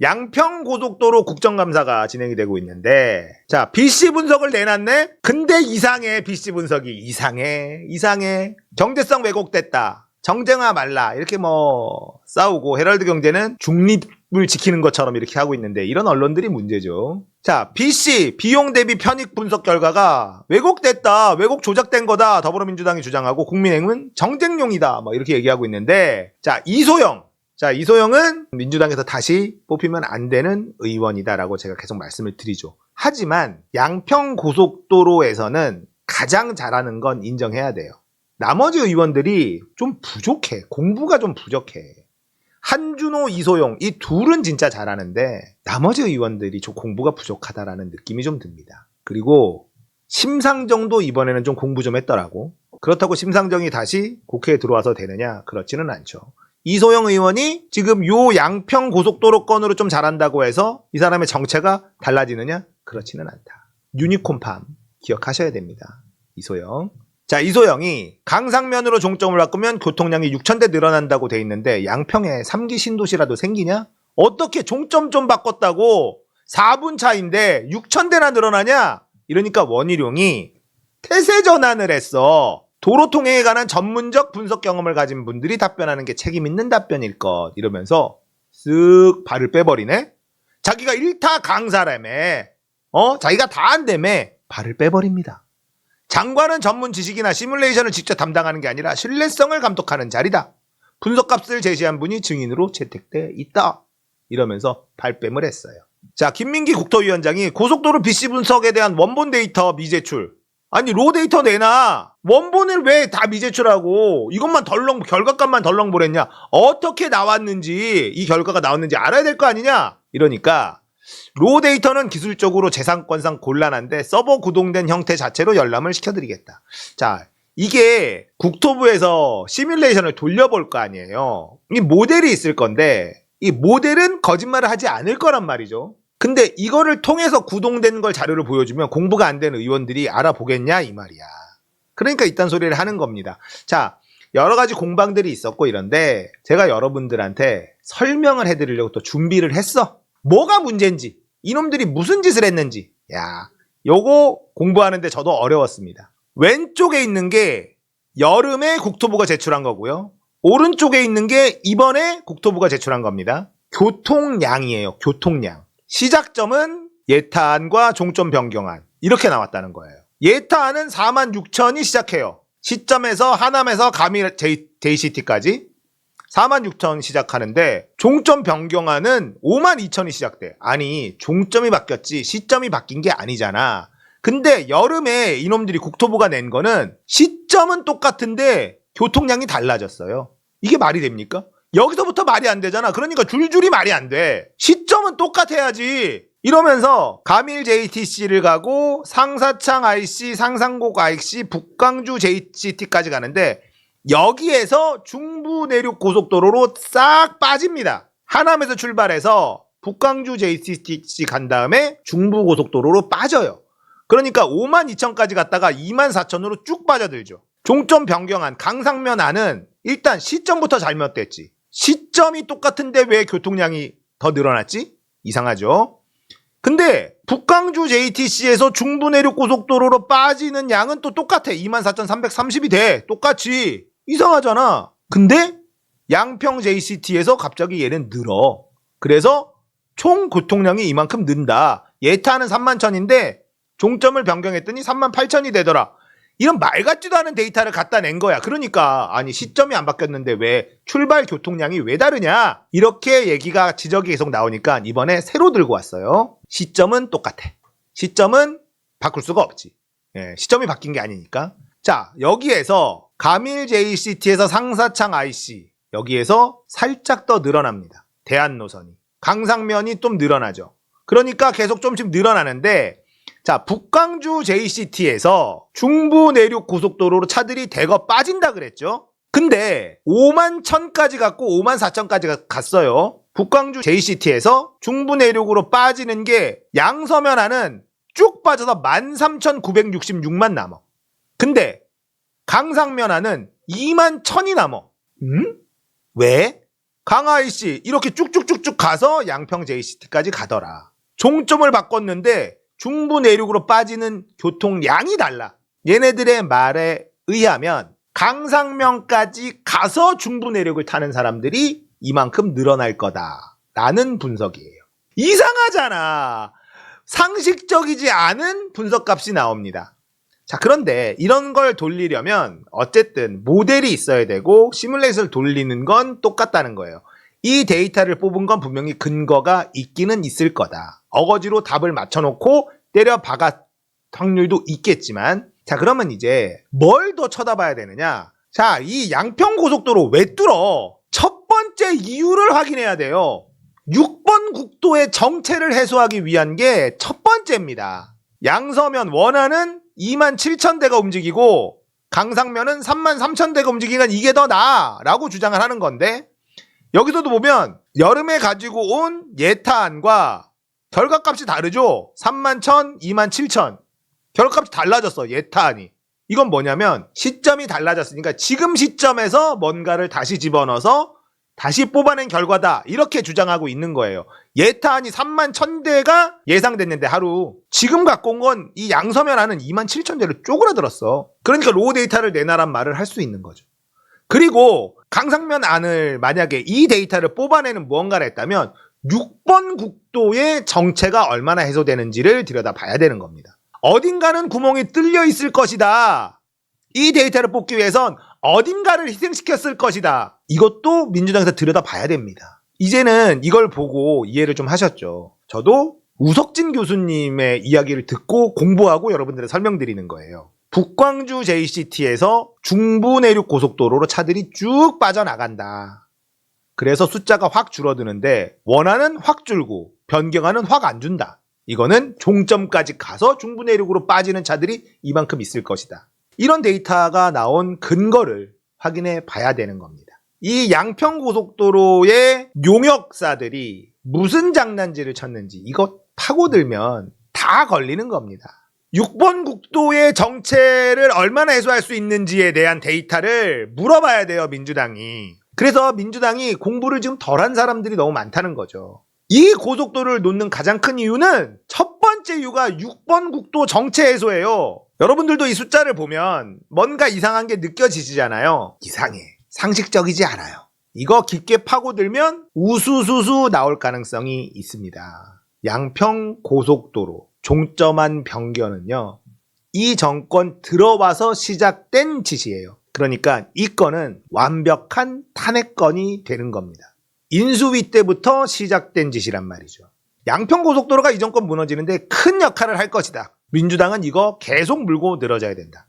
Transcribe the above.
양평고속도로 국정감사가 진행이 되고 있는데, 자, BC 분석을 내놨네? 근데 이상해, BC 분석이. 이상해. 경제성 왜곡됐다. 정쟁화 말라. 이렇게 싸우고, 헤럴드 경제는 중립을 지키는 것처럼 이렇게 하고 있는데, 이런 언론들이 문제죠. 자, BC, 비용 대비 편익 분석 결과가 왜곡됐다. 왜곡 조작된 거다. 더불어민주당이 주장하고, 국민의힘은 정쟁용이다. 이렇게 얘기하고 있는데, 자, 이소영은 민주당에서 다시 뽑히면 안 되는 의원이다라고 제가 계속 말씀을 드리죠. 하지만 양평고속도로에서는 가장 잘하는 건 인정해야 돼요. 나머지 의원들이 좀 부족해. 공부가 좀 부족해. 한준호, 이소영 이 둘은 진짜 잘하는데 나머지 의원들이 좀 공부가 부족하다라는 느낌이 좀 듭니다. 그리고 심상정도 이번에는 좀 공부 좀 했더라고. 그렇다고 심상정이 다시 국회에 들어와서 되느냐? 그렇지는 않죠. 이소영 의원이 지금 요 양평 고속도로 건으로 좀 잘한다고 해서 이 사람의 정체가 달라지느냐? 그렇지는 않다. 유니콘팜 기억하셔야 됩니다. 이소영. 자, 이소영이 강상면으로 종점을 바꾸면 교통량이 6,000대 늘어난다고 돼 있는데 양평에 3기 신도시라도 생기냐? 어떻게 종점 좀 바꿨다고 4분 차인데 6,000대나 늘어나냐? 이러니까 원희룡이 태세 전환을 했어. 도로 통행에 관한 전문적 분석 경험을 가진 분들이 답변하는 게 책임 있는 답변일 것. 이러면서 쓱 발을 빼버리네. 자기가 일타 강사라며. 자기가 다 한다며. 발을 빼버립니다. 장관은 전문 지식이나 시뮬레이션을 직접 담당하는 게 아니라 신뢰성을 감독하는 자리다. 분석값을 제시한 분이 증인으로 채택돼 있다. 이러면서 발뺌을 했어요. 자, 김민기 국토위원장이 고속도로 BC 분석에 대한 원본 데이터 미제출. 아니, 로 데이터 내놔. 원본을 왜 다 미제출하고 이것만 결과값만 덜렁 보냈냐? 어떻게 나왔는지, 이 결과가 나왔는지 알아야 될 거 아니냐? 이러니까 로 데이터는 기술적으로 재산권상 곤란한데 서버 구동된 형태 자체로 열람을 시켜드리겠다. 자, 이게 국토부에서 시뮬레이션을 돌려볼 거 아니에요. 이 모델이 있을 건데 이 모델은 거짓말을 하지 않을 거란 말이죠. 근데 이거를 통해서 구동된 걸 자료를 보여주면 공부가 안 된 의원들이 알아보겠냐 이 말이야. 그러니까 이딴 소리를 하는 겁니다. 자, 여러 가지 공방들이 있었고 이런데 제가 여러분들한테 설명을 해드리려고 또 준비를 했어. 뭐가 문제인지, 이놈들이 무슨 짓을 했는지. 야, 요거 공부하는데 저도 어려웠습니다. 왼쪽에 있는 게 여름에 국토부가 제출한 거고요. 오른쪽에 있는 게 이번에 국토부가 제출한 겁니다. 교통량이에요. 교통량. 시작점은 예타안과 종점 변경안 이렇게 나왔다는 거예요. 예타안은 46,000이 시작해요. 시점에서 하남에서 가밀 JCT까지 46,000 시작하는데 종점 변경안은 52,000이 시작돼. 아니, 종점이 바뀌었지 시점이 바뀐 게 아니잖아. 근데 여름에 이놈들이 국토부가 낸 거는 시점은 똑같은데 교통량이 달라졌어요. 이게 말이 됩니까? 여기서부터 말이 안 되잖아. 그러니까 줄줄이 말이 안 돼. 시점은 똑같아야지. 이러면서 가밀 JTC를 가고 상사창 IC, 상상곡 IC, 북광주 JCT까지 가는데 여기에서 중부 내륙 고속도로로 싹 빠집니다. 하남에서 출발해서 북광주 JCT 간 다음에 중부 고속도로로 빠져요. 그러니까 52,000까지 갔다가 24,000으로 쭉 빠져들죠. 종점 변경안, 강상면 안은 일단 시점부터 잘못됐지. 시점이 똑같은데 왜 교통량이 더 늘어났지? 이상하죠? 근데 북광주 JTC에서 중부 내륙 고속도로로 빠지는 양은 또 똑같아. 24,330이 돼. 똑같이. 이상하잖아. 근데 양평 JCT에서 갑자기 얘는 늘어. 그래서 총 교통량이 이만큼 는다. 예타는 31,000인데 종점을 변경했더니 38,000이 되더라. 이런 말 같지도 않은 데이터를 갖다 낸 거야. 그러니까 아니, 시점이 안 바뀌었는데 왜 출발 교통량이 왜 다르냐? 이렇게 얘기가 지적이 계속 나오니까 이번에 새로 들고 왔어요. 시점은 똑같아. 시점은 바꿀 수가 없지. 시점이 바뀐 게 아니니까. 자, 여기에서 가밀 JCT에서 상사창 IC 여기에서 살짝 더 늘어납니다. 대한 노선이. 강상면이 좀 늘어나죠. 그러니까 계속 좀씩 늘어나는데, 자, 북광주 JCT에서 중부 내륙 고속도로로 차들이 대거 빠진다 그랬죠. 근데 51,000까지 갔고 54,000까지 갔어요. 북광주 JCT에서 중부 내륙으로 빠지는 게 양서면 안은 쭉 빠져서 13,966만 남어. 근데 강상면 안은 21,000이 남어. 왜? 강화IC 이렇게 쭉쭉쭉쭉 가서 양평 JCT까지 가더라. 종점을 바꿨는데 중부 내륙으로 빠지는 교통량이 달라. 얘네들의 말에 의하면 강상면까지 가서 중부 내륙을 타는 사람들이 이만큼 늘어날 거다라는 분석이에요. 이상하잖아. 상식적이지 않은 분석값이 나옵니다. 자, 그런데 이런 걸 돌리려면 어쨌든 모델이 있어야 되고 시뮬레이션을 돌리는 건 똑같다는 거예요. 이 데이터를 뽑은 건 분명히 근거가 있기는 있을 거다. 어거지로 답을 맞춰놓고 때려 박아 확률도 있겠지만, 자, 그러면 이제 뭘 더 쳐다봐야 되느냐? 자, 이 양평고속도로 왜 뚫어? 첫 번째 이유를 확인해야 돼요. 6번 국도의 정체를 해소하기 위한 게 첫 번째입니다. 양서면 원안은 27,000대가 움직이고 강상면은 33,000대가 움직이니까 이게 더 나아 라고 주장을 하는 건데, 여기서도 보면 여름에 가지고 온 예타안과 결과값이 다르죠. 31,000, 27,000 결과값이 달라졌어. 예타안이. 이건 뭐냐면 시점이 달라졌으니까 지금 시점에서 뭔가를 다시 집어넣어서 다시 뽑아낸 결과다, 이렇게 주장하고 있는 거예요. 예타안이 31,000대가 예상됐는데 하루, 지금 갖고 온 건 이 양서면안은 27,000대를 쪼그라들었어. 그러니까 로우 데이터를 내놔란 말을 할 수 있는 거죠. 그리고 강상면안을 만약에 이 데이터를 뽑아내는 무언가를 했다면 6번 국도의 정체가 얼마나 해소되는지를 들여다봐야 되는 겁니다. 어딘가는 구멍이 뚫려 있을 것이다. 이 데이터를 뽑기 위해선 어딘가를 희생시켰을 것이다. 이것도 민주당에서 들여다봐야 됩니다. 이제는 이걸 보고 이해를 좀 하셨죠. 저도 우석진 교수님의 이야기를 듣고 공부하고 여러분들에 설명드리는 거예요. 북광주 JCT에서 중부 내륙 고속도로로 차들이 쭉 빠져나간다. 그래서 숫자가 확 줄어드는데 원안은 확 줄고 변경안은 확 안 준다. 이거는 종점까지 가서 중부 내륙으로 빠지는 차들이 이만큼 있을 것이다. 이런 데이터가 나온 근거를 확인해 봐야 되는 겁니다. 이 양평고속도로의 용역사들이 무슨 장난질을 쳤는지 이거 파고들면 다 걸리는 겁니다. 6번 국도의 정체를 얼마나 해소할 수 있는지에 대한 데이터를 물어봐야 돼요, 민주당이. 그래서 민주당이 공부를 지금 덜한 사람들이 너무 많다는 거죠. 이 고속도로를 놓는 가장 큰 이유는 첫 번째 이유가 6번 국도 정체 해소예요. 여러분들도 이 숫자를 보면 뭔가 이상한 게 느껴지시잖아요. 이상해. 상식적이지 않아요. 이거 깊게 파고들면 우수수수 나올 가능성이 있습니다. 양평 고속도로 종점안 변경은요, 이 정권 들어와서 시작된 짓이에요. 그러니까 이 건은 완벽한 탄핵건이 되는 겁니다. 인수위 때부터 시작된 짓이란 말이죠. 양평고속도로가 이 정권 무너지는데 큰 역할을 할 것이다. 민주당은 이거 계속 물고 늘어져야 된다.